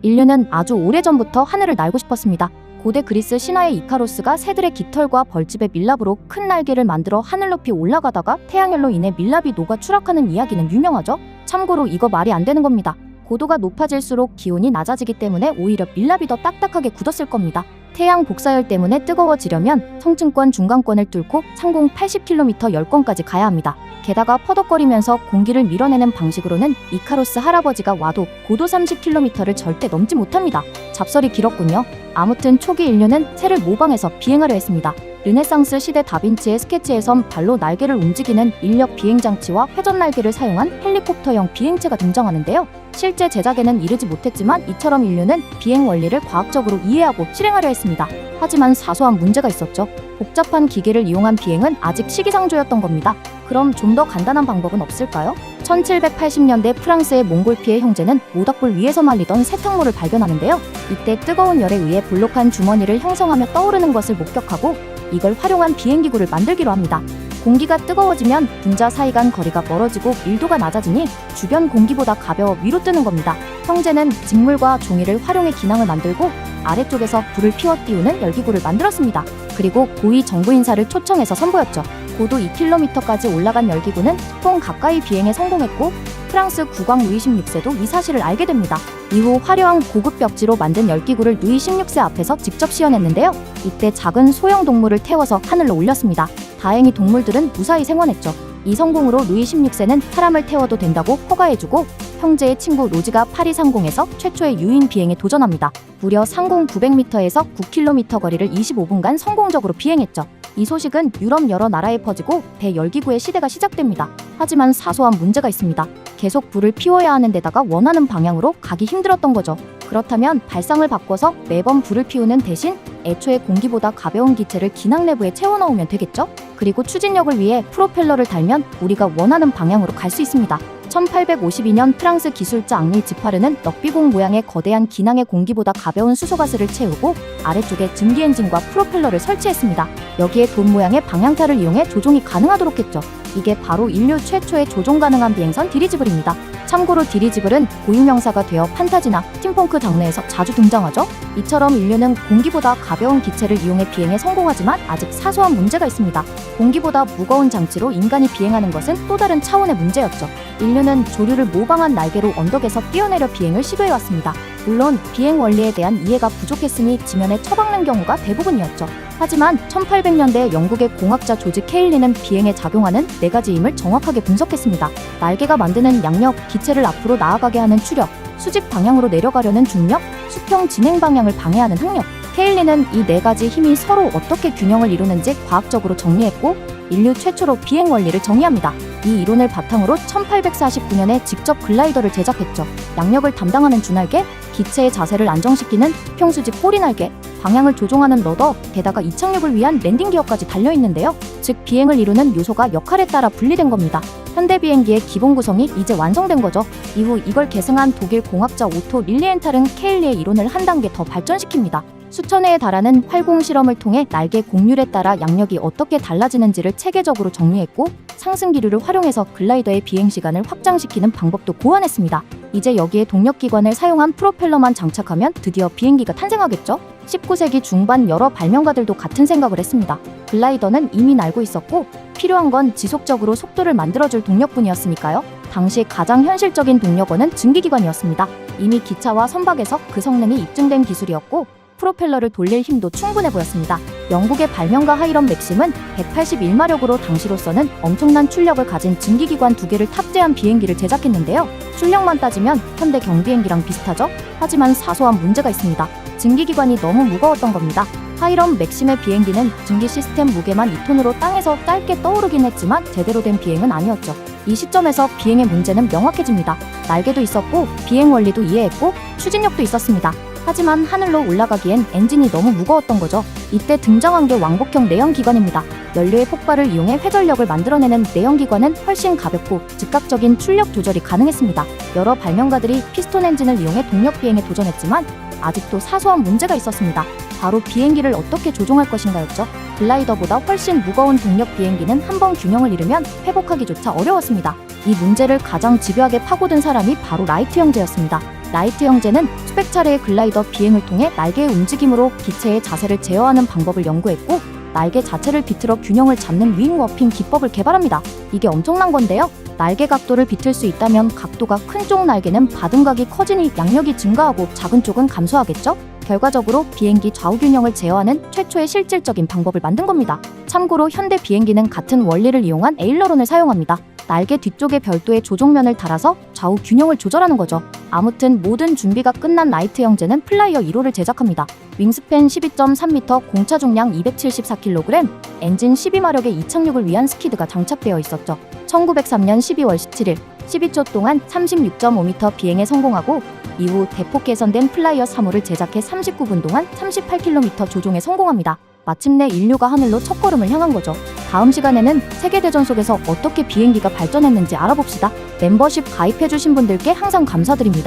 인류는 아주 오래전부터 하늘을 날고 싶었습니다. 고대 그리스 신화의 이카로스가 새들의 깃털과 벌집의 밀랍으로 큰 날개를 만들어 하늘 높이 올라가다가 태양열로 인해 밀랍이 녹아 추락하는 이야기는 유명하죠. 참고로 이거 말이 안 되는 겁니다. 고도가 높아질수록 기온이 낮아지기 때문에 오히려 밀랍이 더 딱딱하게 굳었을 겁니다. 태양 복사열 때문에 뜨거워지려면 성층권 중간권을 뚫고 상공 80km 10권까지 가야 합니다. 게다가 퍼덕거리면서 공기를 밀어내는 방식으로는 이카로스 할아버지가 와도 고도 30km를 절대 넘지 못합니다. 잡설이 길었군요. 아무튼 초기 인류는 새를 모방해서 비행하려 했습니다. 르네상스 시대 다빈치의 스케치에선 발로 날개를 움직이는 인력 비행장치와 회전 날개를 사용한 헬리콥터형 비행체가 등장하는데요. 실제 제작에는 이르지 못했지만 이처럼 인류는 비행 원리를 과학적으로 이해하고 실행하려 했습니다. 하지만 사소한 문제가 있었죠. 복잡한 기계를 이용한 비행은 아직 시기상조였던 겁니다. 그럼 좀 더 간단한 방법은 없을까요? 1780년대 프랑스의 몽골피의 형제는 모닥불 위에서 말리던 세탁물을 발견하는데요. 이때 뜨거운 열에 의해 볼록한 주머니를 형성하며 떠오르는 것을 목격하고 이걸 활용한 비행기구를 만들기로 합니다. 공기가 뜨거워지면 분자 사이 간 거리가 멀어지고 밀도가 낮아지니 주변 공기보다 가벼워 위로 뜨는 겁니다. 형제는 직물과 종이를 활용해 기낭을 만들고 아래쪽에서 불을 피워 띄우는 열기구를 만들었습니다. 그리고 고위 정부 인사를 초청해서 선보였죠. 고도 2km까지 올라간 열기구는 통 가까이 비행에 성공했고 프랑스 국왕 루이 16세도 이 사실을 알게 됩니다. 이후 화려한 고급 벽지로 만든 열기구를 루이 16세 앞에서 직접 시연했는데요. 이때 작은 소형 동물을 태워서 하늘로 올렸습니다. 다행히 동물들은 무사히 생還했죠. 이 성공으로 루이 16세는 사람을 태워도 된다고 허가해주고 형제의 친구 로즈가 파리 상공에서 최초의 유인 비행에 도전합니다. 무려 상공 900m에서 9km 거리를 25분간 성공적으로 비행했죠. 이 소식은 유럽 여러 나라에 퍼지고 대열기구의 시대가 시작됩니다. 하지만 사소한 문제가 있습니다. 계속 불을 피워야 하는 데다가 원하는 방향으로 가기 힘들었던 거죠. 그렇다면 발상을 바꿔서 매번 불을 피우는 대신 애초에 공기보다 가벼운 기체를 기낭 내부에 채워넣으면 되겠죠? 그리고 추진력을 위해 프로펠러를 달면 우리가 원하는 방향으로 갈 수 있습니다. 1852년 프랑스 기술자 앙리 지파르는 럭비공 모양의 거대한 기낭에 공기보다 가벼운 수소가스를 채우고 아래쪽에 증기 엔진과 프로펠러를 설치했습니다. 여기에 돈 모양의 방향타를 이용해 조종이 가능하도록 했죠. 이게 바로 인류 최초의 조종 가능한 비행선 디리지블입니다. 참고로 디리지블은 고유명사가 되어 판타지나 스팀펑크 장르에서 자주 등장하죠. 이처럼 인류는 공기보다 가벼운 기체를 이용해 비행에 성공하지만 아직 사소한 문제가 있습니다. 공기보다 무거운 장치로 인간이 비행하는 것은 또 다른 차원의 문제였죠. 인류는 조류를 모방한 날개로 언덕에서 뛰어내려 비행을 시도해왔습니다. 물론 비행 원리에 대한 이해가 부족했으니 지면에 처박는 경우가 대부분이었죠. 하지만 1800년대 영국의 공학자 조지 케일리는 비행에 작용하는 4가지 힘을 정확하게 분석했습니다. 날개가 만드는 양력, 기체를 앞으로 나아가게 하는 추력, 수직 방향으로 내려가려는 중력, 수평 진행 방향을 방해하는 항력. 케일리는 이 4가지 힘이 서로 어떻게 균형을 이루는지 과학적으로 정리했고 인류 최초로 비행 원리를 정의합니다. 이 이론을 바탕으로 1849년에 직접 글라이더를 제작했죠. 양력을 담당하는 주날개, 기체의 자세를 안정시키는 수평수직 꼬리날개, 방향을 조종하는 러더, 게다가 이착륙을 위한 랜딩 기어까지 달려있는데요. 즉 비행을 이루는 요소가 역할에 따라 분리된 겁니다. 현대 비행기의 기본 구성이 이제 완성된 거죠. 이후 이걸 계승한 독일 공학자 오토 릴리엔탈은 케일리의 이론을 한 단계 더 발전시킵니다. 수천 회에 달하는 활공 실험을 통해 날개 곡률에 따라 양력이 어떻게 달라지는지를 체계적으로 정리했고 상승 기류를 활용해서 글라이더의 비행 시간을 확장시키는 방법도 고안했습니다. 이제 여기에 동력기관을 사용한 프로펠러만 장착하면 드디어 비행기가 탄생하겠죠? 19세기 중반 여러 발명가들도 같은 생각을 했습니다. 글라이더는 이미 날고 있었고 필요한 건 지속적으로 속도를 만들어줄 동력뿐이었으니까요. 당시 가장 현실적인 동력원은 증기기관이었습니다. 이미 기차와 선박에서 그 성능이 입증된 기술이었고 프로펠러를 돌릴 힘도 충분해 보였습니다. 영국의 발명가 하이럼 맥심은 181마력으로 당시로서는 엄청난 출력을 가진 증기기관 2개를 탑재한 비행기를 제작했는데요. 출력만 따지면 현대 경비행기랑 비슷하죠? 하지만 사소한 문제가 있습니다. 증기기관이 너무 무거웠던 겁니다. 하이럼 맥심의 비행기는 증기 시스템 무게만 2톤으로 땅에서 짧게 떠오르긴 했지만 제대로 된 비행은 아니었죠. 이 시점에서 비행의 문제는 명확해집니다. 날개도 있었고 비행 원리도 이해했고 추진력도 있었습니다. 하지만 하늘로 올라가기엔 엔진이 너무 무거웠던 거죠. 이때 등장한 게 왕복형 내연기관입니다. 연료의 폭발을 이용해 회전력을 만들어내는 내연기관은 훨씬 가볍고 즉각적인 출력 조절이 가능했습니다. 여러 발명가들이 피스톤 엔진을 이용해 동력 비행에 도전했지만 아직도 사소한 문제가 있었습니다. 바로 비행기를 어떻게 조종할 것인가였죠. 글라이더보다 훨씬 무거운 동력 비행기는 한번 균형을 잃으면 회복하기조차 어려웠습니다. 이 문제를 가장 집요하게 파고든 사람이 바로 라이트 형제였습니다. 나이트 형제는 수백 차례의 글라이더 비행을 통해 날개의 움직임으로 기체의 자세를 제어하는 방법을 연구했고, 날개 자체를 비틀어 균형을 잡는 윙 워핑 기법을 개발합니다. 이게 엄청난 건데요. 날개 각도를 비틀 수 있다면 각도가 큰 쪽 날개는 바둥각이 커지니 양력이 증가하고 작은 쪽은 감소하겠죠? 결과적으로 비행기 좌우 균형을 제어하는 최초의 실질적인 방법을 만든 겁니다. 참고로 현대 비행기는 같은 원리를 이용한 에일러론을 사용합니다. 날개 뒤쪽에 별도의 조종면을 달아서 좌우 균형을 조절하는 거죠. 아무튼 모든 준비가 끝난 나이트 형제는 플라이어 1호를 제작합니다. 윙스팬 12.3m, 공차 중량 274kg, 엔진 12마력의 이착륙을 위한 스키드가 장착되어 있었죠. 1903년 12월 17일 12초 동안 36.5m 비행에 성공하고, 이후 대폭 개선된 플라이어 3호를 제작해 39분 동안 38km 조종에 성공합니다. 마침내 인류가 하늘로 첫걸음을 향한 거죠. 다음 시간에는 세계대전 속에서 어떻게 비행기가 발전했는지 알아봅시다. 멤버십 가입해주신 분들께 항상 감사드립니다.